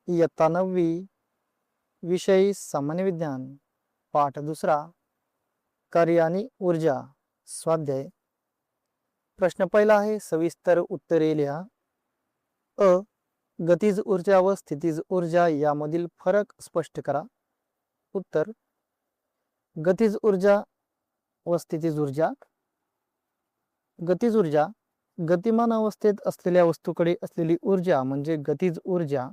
इयत्ता 9वी विषय सामान्य विज्ञान पाठ 2 कार्य आणि ऊर्जा स्वाध्याय प्रश्न पहिला आहे सविस्तर उत्तरे लिहा। अ गतिज ऊर्जा व स्थितीज ऊर्जा यामधील फरक स्पष्ट करा। उत्तर गतिज ऊर्जा व स्थितीज ऊर्जा। गतिज ऊर्जा गतिमान अवस्थेत असलेल्या वस्तूकडे असलेली ऊर्जा म्हणजे गतिज ऊर्जा।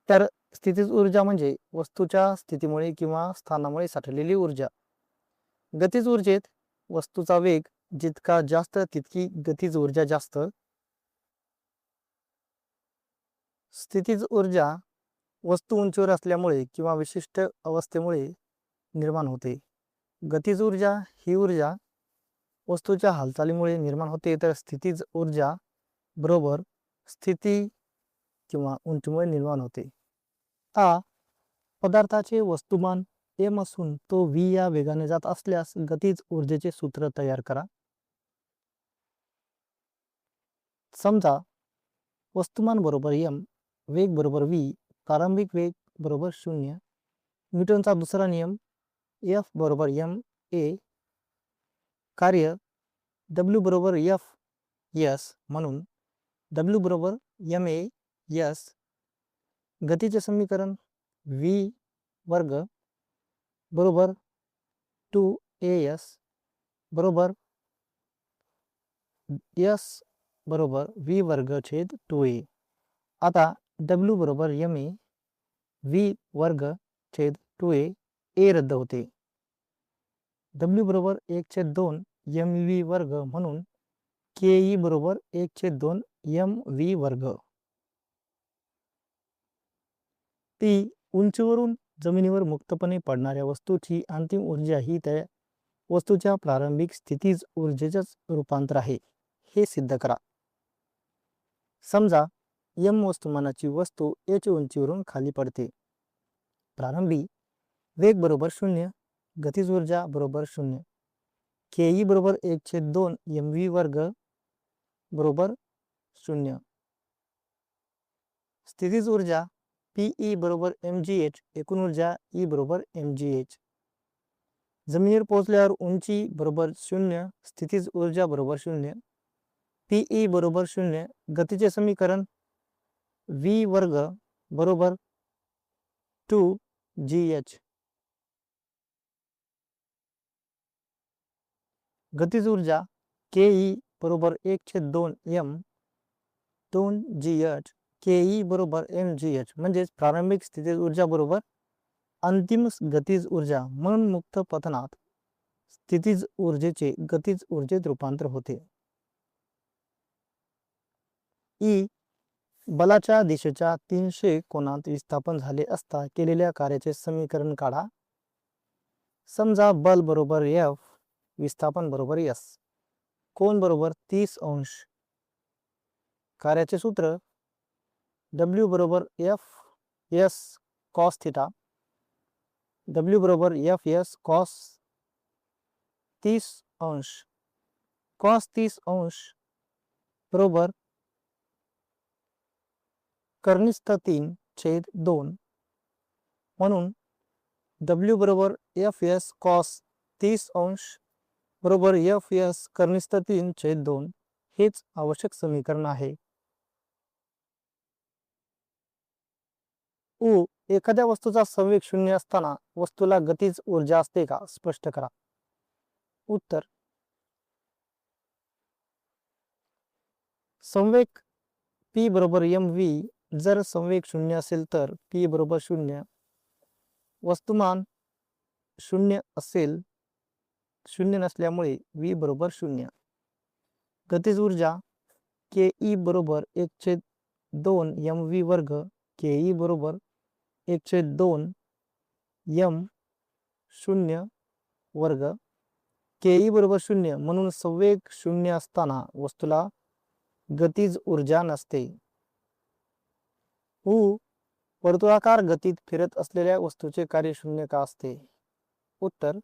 तर स्थितीज ऊर्जा म्हणजे वस्तूच्या स्थितीमुळे किंवा स्थानामुळे साठलेली ऊर्जा। गतिज ऊर्जेत वस्तूचा वेग जितका जास्त तितकी गतिज ऊर्जा जास्त। स्थितीज ऊर्जा वस्तू उंचीवर असल्यामुळे किंवा विशिष्ट अवस्थेमुळे निर्माण होते। गतिज ऊर्जा ही ऊर्जा वस्तूच्या हालचालीमुळे निर्माण होते, तर स्थितीज ऊर्जा बरोबर स्थिती किंवा उंचीमुळे निर्माण होते। आ पदार्थाचे वस्तुमान m असून तो v या वेगाने जात असल्यास गतिज ऊर्जेचे सूत्र तयार करा। समजा वस्तुमान बरोबर m, वेग बरोबर v, प्रारंभिक वेग बरोबर 0। न्यूटनचा दुसरा नियम F बरोबर m a, कार्य W बरोबर F s म्हणून W बरोबर m a s। गतीचे समीकरण v वर्ग बरोबर 2as बरोबर s बरोबर v वर्ग छेद 2a। आता W बरोबर m a v वर्ग छेद 2a, a रद्द होते। W बरोबर 1/2 mv वर्ग म्हणून ke बरोबर 1/2 mv वर्ग। ती उंचीवरून जमिनीवर मुक्तपणे पडणाऱ्या वस्तूची अंतिम ऊर्जा ही त्या वस्तूच्या प्रारंभिक स्थितीज ऊर्जेचेच रूपांतर आहे, हे सिद्ध करा। समजा m वस्तुमानाची वस्तू h उंचीवरून खाली पडते। प्रारंभी वेग बरोबर 0, गतिज ऊर्जा बरोबर 0, ke बरोबर 1/2 mv वर्ग बरोबर 0। स्थितीज ऊर्जा Pe बरोबर mgh, एकूण ऊर्जा E बरोबर mgh। जमिनीवर पोहोचल्यावर उंची बरोबर 0, स्थितीज ऊर्जा बरोबर 0, Pe बरोबर 0। गतीचे समीकरण v वर्ग बरोबर 2gh। गतिज ऊर्जा ke बरोबर 1/2 m 2gh, ke बरोबर mgh म्हणजेच प्रारंभिक स्थितीज ऊर्जा बरोबर अंतिम गतिज ऊर्जा, म्हणून मुक्त पतनात स्थितीज ऊर्जेचे गतिज ऊर्जेत रूपांतर होते। E बलाच्या दिशेच्या 300 कोनात विस्थापन झाले असता केलेल्या कार्याचे समीकरण काढा। समजा बल बरोबर F, विस्थापन बरोबर S, कोन बरोबर 30 अंश। कार्याचे सूत्र W बरोबर F s cos theta, W बरोबर F s cos 30 अंश, cos 30 अंश बरोबर कर्निस्थ 3/2 म्हणून W बरोबर F s cos 30 अंश बरोबर F s कर्निस्थ 3/2 हेच आवश्यक समीकरण आहे। उ एखाद्या वस्तूचा संवेग 0 असताना वस्तूला गतिज ऊर्जा असते का, स्पष्ट करा। उत्तर संवेग P बरोबर mv, जर संवेग 0 असेल तर P बरोबर 0, वस्तुमान 0 असेल, 0 नसल्यामुळे v बरोबर 0। गतिज ऊर्जा ke बरोबर 1/2 mv वर्ग, ke बरोबर 1/2 m 0 वर्ग, ke बरोबर 0 म्हणून संवेग 0 असताना वस्तूला गतिज ऊर्जा नसते। उ वर्तुळाकार गतीत फिरत असलेल्या वस्तूचे कार्य 0 का असते। उत्तर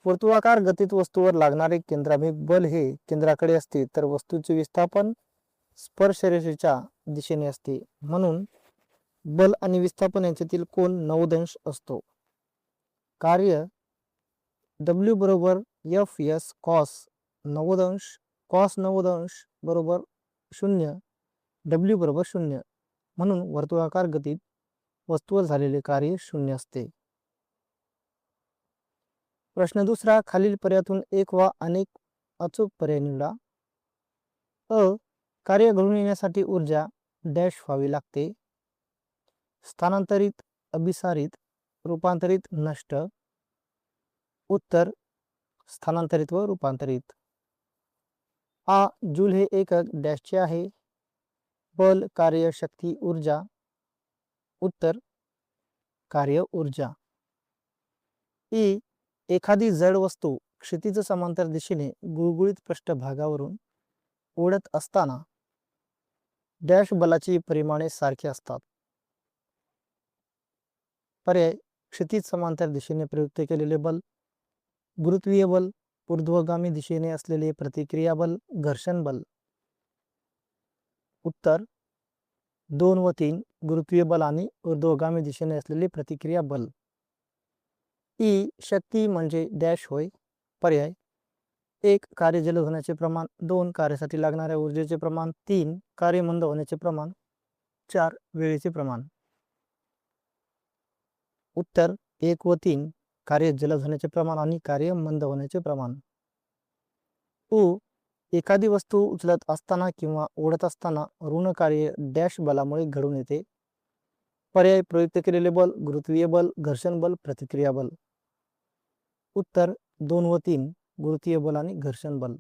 वर्तुळाकार गतीत वस्तूवर लागणारे केंद्राभिमुख बल हे केंद्राकडे असते, तर वस्तूचे विस्थापन स्पर्शरेषेच्या दिशेने असते, म्हणून बल आणि विस्थापन यांच्यातील कोन 90° असतो. कार्य W बरोबर Fs cos 90° cos 90° बरोबर 0, W बरोबर 0. म्हणून वर्तुळाकार गतीत वस्तूवर झालेले कार्य 0 असते. प्रश्न दुसरा, खालील पर्यायातून एक वा अनेक अचूक पर्याय निवडा. कार्य घडून येण्यासाठी ऊर्जा डॅश व्हावी लागते. स्थानांतरित, अभिसारित, रूपांतरित, नष्ट. उत्तर स्थानांतरित व रूपांतरित. जूल हे एकक डॅशचे आहे. बल, कार्य, शक्ती, ऊर्जा. उत्तर कार्य ऊर्जा. एखादी जड वस्तू क्षितिज समांतर दिशेने गुळगुळीत पृष्ठभागावरून ओढत असताना डॅश बलाची परिमाणे सारखी असतात. पर्याय क्षितिज समांतर दिशेने प्रयुक्त केलेले बल, गुरुत्वीय बल, ऊर्ध्वगामी दिशेने असलेले प्रतिक्रिया बल, घर्षण बल. उत्तर 2 व 3 गुरुत्वीय बल आणि ऊर्ध्वगामी दिशेने असलेले प्रतिक्रिया बल. शक्ती म्हणजे डॅश होय. पर्याय 1 कार्य जलद होण्याचे प्रमाण, 2 कार्यासाठी लागणाऱ्या ऊर्जेचे प्रमाण, 3 कार्य मंद होण्याचे प्रमाण, 4 वेळेचे प्रमाण. उत्तर 1 व 3 कार्य जलद होण्याचे प्रमाण आणि कार्य मंद होण्याचे प्रमाण. एखादी वस्तू उचलत असताना किंवा ओढत असताना ऋण कार्य डॅश बलामुळे घडून येते. पर्याय प्रयुक्त केलेले बल, गुरुत्वीय बल, घर्षण बल, प्रतिक्रिया बल. उत्तर 2 व 3 गुरुत्वीय बल आणि घर्षण बल.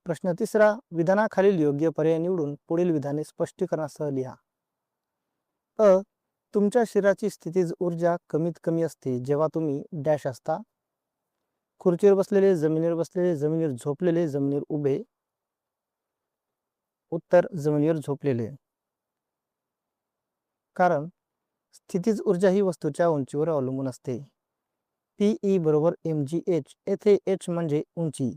प्रश्न तिसरा, विधानाखालील योग्य पर्याय निवडून पुढील विधाने स्पष्टीकरणासह लिहा. तुमच्या शरीराची स्थितीज ऊर्जा कमीत कमी असते जेव्हा तुम्ही डॅश असता. खुर्चीवर बसलेले, जमिनीवर बसलेले, जमिनीवर झोपलेले, जमिनीवर उभे. उत्तर जमिनीवर झोपलेले. कारण स्थितीज ऊर्जा ही वस्तूच्या उंचीवर अवलंबून असते. Pe बरोबर mgh. येथे h म्हणजे उंची.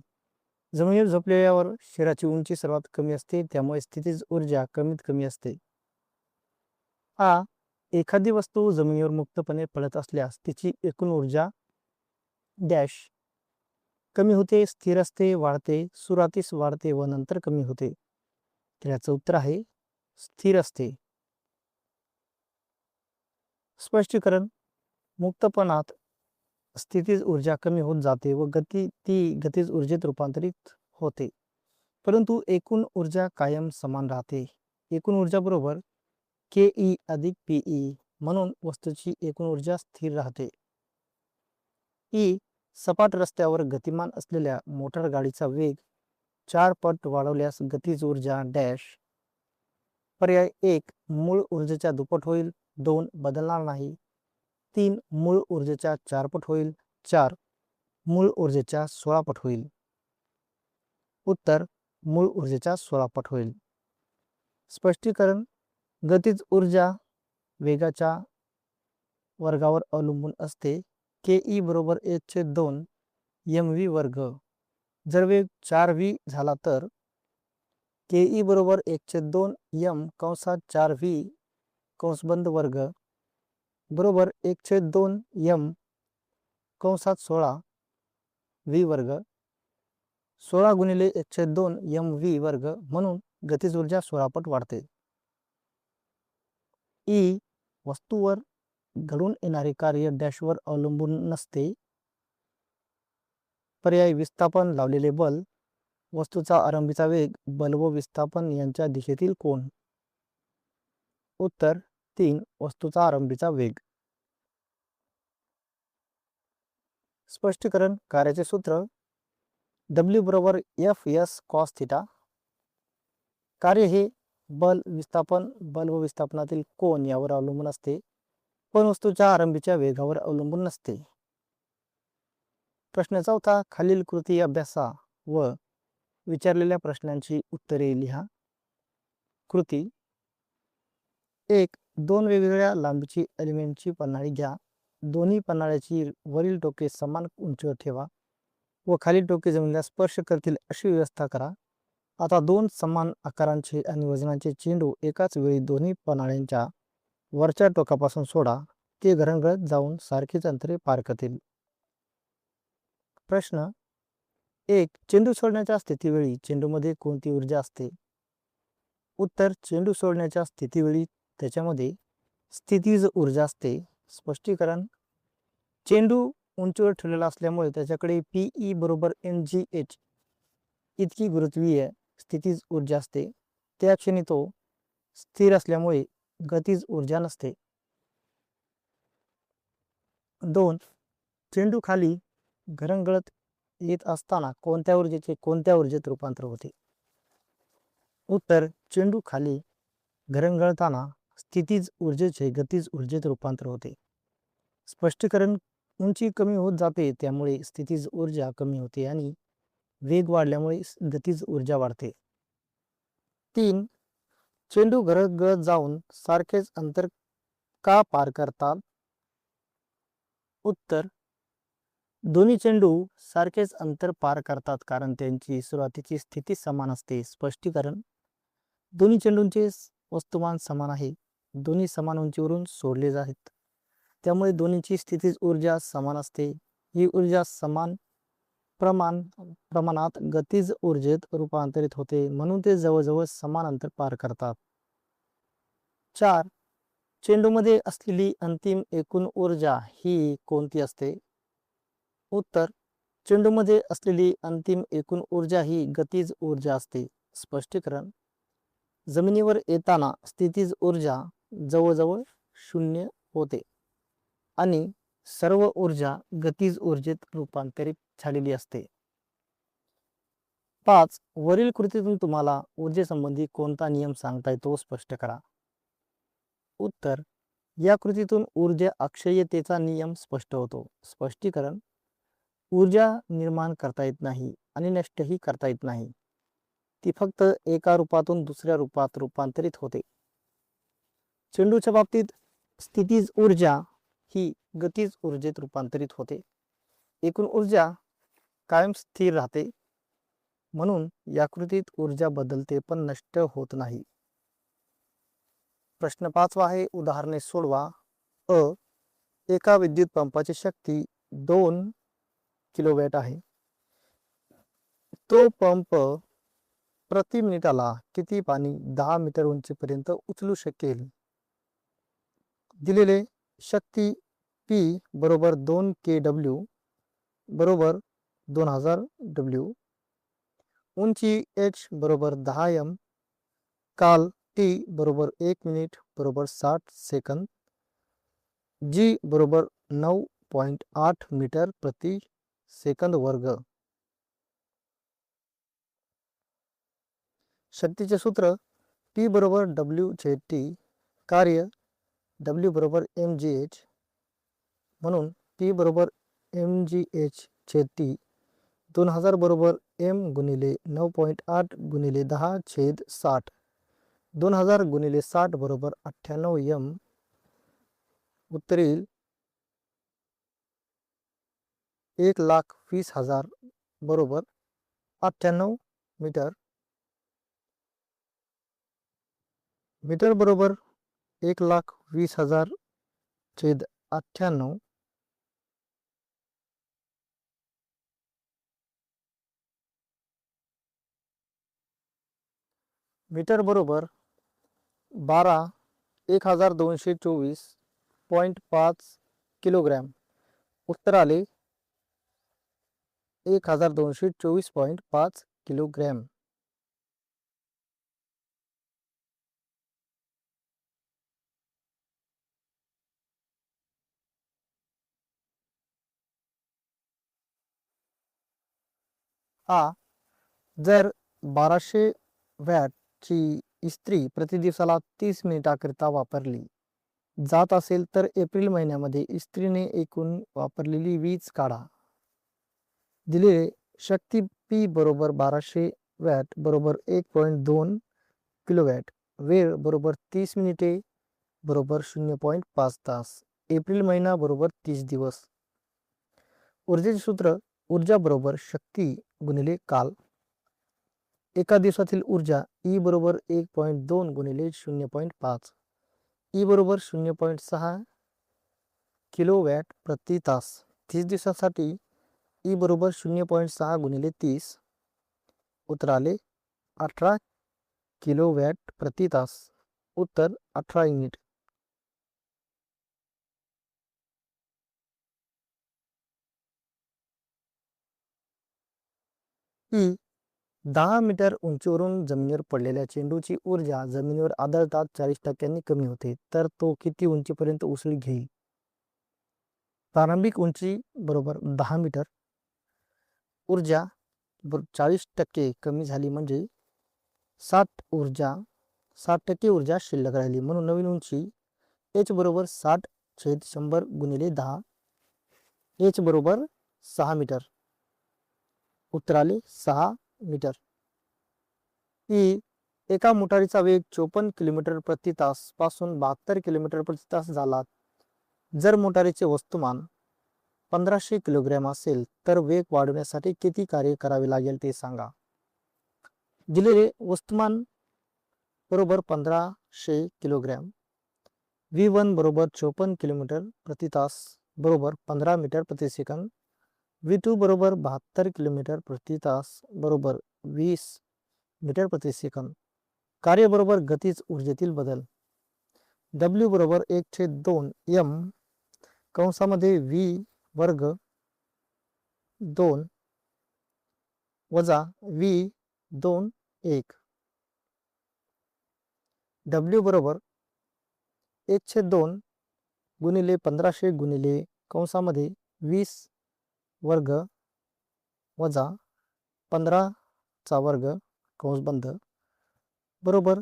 जमिनीवर झोपलेल्यावर शरीराची उंची सर्वात कमी असते, त्यामुळे स्थितीज ऊर्जा कमीत कमी असते. एखादी वस्तू जमिनीवर मुक्तपणे पडत असल्यास तिची एकूण ऊर्जा डॅश कमी होते, स्थिर असते, वाढते, सुरुवातीस वाढते व नंतर कमी होते. तर याचं उत्तर आहे स्थिर असते. स्पष्टीकरण, मुक्तपणात स्थितीज ऊर्जा कमी होत जाते व ती गतीज ऊर्जेत रूपांतरित होते, परंतु एकूण ऊर्जा कायम समान राहते. एकूण ऊर्जा बरोबर ke अधिक pe, म्हणून वस्तूची एकूण ऊर्जा स्थिर राहते. सपाट रस्त्यावर गतिमान असलेल्या मोटार गाडीचा वेग 4 पट वाढवल्यास गतीज ऊर्जा डॅश. पर्याय 1 मूळ ऊर्जेच्या दुप्पट होईल, 2 बदलणार नाही, 3 मूळ ऊर्जेच्या 4 पट होईल, 4 मूळ ऊर्जेच्या 16 पट होईल. उत्तर मूळ ऊर्जेच्या 16 पट होईल. स्पष्टीकरण, गतीज ऊर्जा वेगाच्या वर्गावर अवलंबून असते. ke बरोबर 1/2 mv वर्ग. जर वेग 4v झाला तर ke बरोबर 1/2 m कंसात 4v कंसबंद वर्ग बरोबर 1/2 m कंसात 16 v वर्ग. 16 गुणिले 1/2 mv वर्ग, म्हणून गतीज ऊर्जा 16 पट वाढते. वस्तूवर घडून येणारे कार्य डॅशवर अवलंबून नसते. पर्याय विस्थापन, लावलेले बल, वस्तूचा आरंभीचा वेग, बल व विस्थापन यांच्या दिशेतील कोन. उत्तर 3 वस्तूचा आरंभीचा वेग. स्पष्टीकरण, कार्याचे सूत्र W बरोबर Fs cos थिटा. कार्य हे बल, विस्थापन, बल व विस्थापनातील कोन यावर अवलंबून असते, पण वस्तूच्या आरंभीच्या वेगावर अवलंबून नसते. प्रश्न चौथा, खालील कृती अभ्यासा व विचारलेल्या प्रश्नांची उत्तरे लिहा. कृती 1 2 वेगवेगळ्या लांबीची एलिमेंटची पन्हाळी घ्या. दोन्ही पन्हाळ्याची वरील टोके समान उंचीवर ठेवा व खालील टोके जमिनीला स्पर्श करतील अशी व्यवस्था करा. आता दोन समान आकारांचे आणि वजनाचे चेंडू एकाच वेळी दोन्ही पन्हाळ्यांच्या वरच्या टोकापासून सोडा. ते घरंगळत जाऊन सारखीच अंतरे पार करतील. प्रश्न 1. चेंडू सोडण्याच्या स्थितीवेळी चेंडूमध्ये कोणती ऊर्जा असते? उत्तर. चेंडू सोडण्याच्या स्थितीवेळी त्याच्यामध्ये स्थितीज ऊर्जा असते. स्पष्टीकरण. चेंडू उंचीवर ठेवलेला असल्यामुळे त्याच्याकडे Pe बरोबर mgh इतकी गुरुत्वीय स्थितीज ऊर्जा असते. त्या क्षणी तो स्थिर असल्यामुळे गतीज ऊर्जा नसते. 2. चेंडू खाली घरंगळत येत असताना कोणत्या ऊर्जेचे कोणत्या ऊर्जेत रूपांतर होते? उत्तर. चेंडू खाली घरंगळताना स्थितीज ऊर्जेचे गतीज ऊर्जेत रूपांतर होते. स्पष्टीकरण. उंची कमी होत जाते त्यामुळे स्थितीज ऊर्जा कमी होते आणि वेग वाढल्यामुळे गतीज ऊर्जा वाढते. 3. चेंडू घरंगळत जाऊन सारखेच अंतर का पार करतात? उत्तर. दोन्ही चेंडू सारखेच अंतर पार करतात कारण त्यांची सुरुवातीची स्थिती समान असते. स्पष्टीकरण. दोन्ही चेंडूंचे वस्तुमान समान आहे. दोन्ही समान उंचीवरून सोडले आहेत त्यामुळे दोन्हीची स्थितीज ऊर्जा समान असते. ही ऊर्जा समान प्रमाणात गतीज ऊर्जेत रूपांतरित होते म्हणून ते जवळजवळ समान अंतर पार करतात. 4. चेंडूमध्ये असलेली अंतिम एकूण ऊर्जा ही कोणती असते? उत्तर. चेंडूमध्ये असलेली अंतिम एकूण ऊर्जा ही गतीज ऊर्जा असते. स्पष्टीकरण. जमिनीवर येताना स्थितीज ऊर्जा जवळजवळ 0 होते आणि सर्व ऊर्जा गतीज ऊर्जेत रूपांतरित झालेली असते. 5. वरील कृतीतून तुम्हाला ऊर्जेसंबंधी कोणता नियम सांगता येतो स्पष्ट करा. उत्तर. या कृतीतून ऊर्जा अक्षय्यतेचा नियम स्पष्ट होतो. स्पष्टीकरण. ऊर्जा निर्माण करता येत नाही आणि नष्टही करता येत नाही. ती फक्त एका रूपातून दुसऱ्या रूपात रूपांतरित होते. चेंडूच्या बाबतीत स्थितीज ऊर्जा ही गतीज ऊर्जेत रूपांतरित होते. एकूण ऊर्जा कायम स्थिर राहते म्हणून या कृतीत ऊर्जा बदलते पण नष्ट होत नाही. प्रश्न 5 आहे. उदाहरणे सोडवा. अ. एका विद्युत पंपाची शक्ती 2 किलोवॅट आहे. तो पंप प्रति मिनिटाला किती पाणी 10 मीटर उंचीपर्यंत उचलू शकेल? दिलेले शक्ती P बरोबर 2 kW बरोबर 2000 W, उंची h बरोबर 10 m, काल t बरोबर 1 मिनिट बरोबर 60 सेकंद, g बरोबर 9.8 मीटर प्रति सेकंद वर्ग. शक्तीचे सूत्र P बरोबर W/T, कार्य W बरोबर mgh, म्हणून P बरोबर mgh/T 2000 बरोबर m गुणिले 9.8 गुणिले 10/60, 2000 गुणिले 60 बरोबर 98 m. उत्तर येईल 1,20,000 बरोबर 98 मीटर. मीटर बरोबर 1,20,000/98. मीटर बरोबर 12,1224.5 किलोग्रॅम. उत्तर आले 1224.5 किलोग्रॅम. आ. जर 1200 वॅटची इस्त्री प्रति दिवसाला 30 मिनिटाकरिता वापरली जात असेल तर एप्रिल महिन्यामध्ये इस्त्रीने एकूण वापरलेली वीज काढा. दिलेले शक्ती P बरोबर 1200 वॅट बरोबर 1.2 किलोवॅट, वेळ बरोबर 30 मिनिटे बरोबर 0.5 तास, एप्रिल महिना बरोबर 30 दिवस. ऊर्जेचे सूत्र ऊर्जा बरोबर शक्ती गुणिले काल. एका दिवसातील ऊर्जा ई बरोबर 1.2 गुणिले 0.5. ई बरोबर 0.6 किलोवॅट प्रति तास. 30 दिवसासाठी ई बरोबर 0.6 गुणिले 30. उत्तर आले 18 किलोवॅट प्रति तास. उत्तर 18 युनिट. ई 10 मीटर उंचीवरून जमिनीवर पडलेल्या चेंडूची ऊर्जा जमिनीवर आदळताच 40% कमी होते, तर तो किती उंचीपर्यंत उसळी घेईल? प्रारंभिक उंची बरोबर 10 मीटर, ऊर्जा 40% कमी झाली म्हणजे 60% ऊर्जा शिल्लक राहिली, म्हणून नवीन उंची h बरोबर 60/100 गुणिले 10. h बरोबर 6 मीटर. उत्तर आले 6 मीटर. ई एका मोटारीचा वेग 54 किलोमीटर प्रति तास पासून 72 किलोमीटर प्रति तास झाला. जर मोटारीचे वस्तुमान 1500 किलोग्रॅम असेल तर वेग वाढवण्यासाठी किती कार्य करावे लागेल ते सांगा. दिलेले वस्तुमान बरोबर 1500 किलोग्रॅम, V1 बरोबर 54 किलोमीटर प्रति तास बरोबर 15 मीटर प्रति सेकंद, V2 बरोबर 72 किलोमीटर प्रति तास बरोबर 20 मीटर प्रति सेकंद. कार्य बरोबर गतीज ऊर्जेतील बदल. W बरोबर 1/2 m कंसामध्ये V वर्ग 2 वजा V2 1. W बरोबर 1/2 गुणिले 1500 गुणिले कंसामध्ये 20 वर्ग वजा 15चा वर्ग कंस बंद बरोबर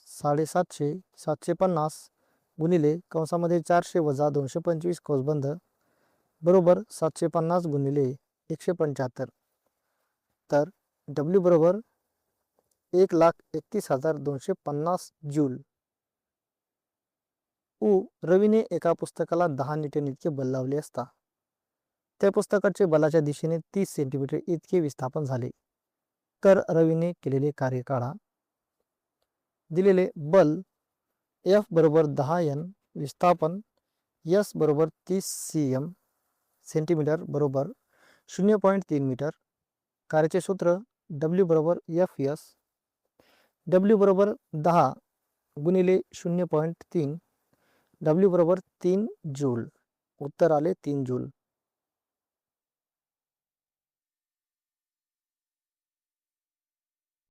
750 750 गुणिले कंसामध्ये 400 वजा 225 कंस बंद बरोबर 750 गुणिले 175. तर W बरोबर 1,31,250 जूल. रवीने एका पुस्तकाला 10 न्यूटन इतके बल लावले असता त्या पुस्तकाचे बलाच्या दिशेने 30 सेंटीमीटर इतके विस्थापन झाले, तर रवीने केलेले कार्य काढा. दिलेले बल F बरोबर 10N, विस्थापन S बरोबर 30 cm सेंटीमीटर बरोबर 0.3 मीटर. कार्याचे सूत्र W बरोबर Fs. W बरोबर 10 गुणिले 0.3, W बरोबर 3 जूल. उत्तर आले 3 जूल.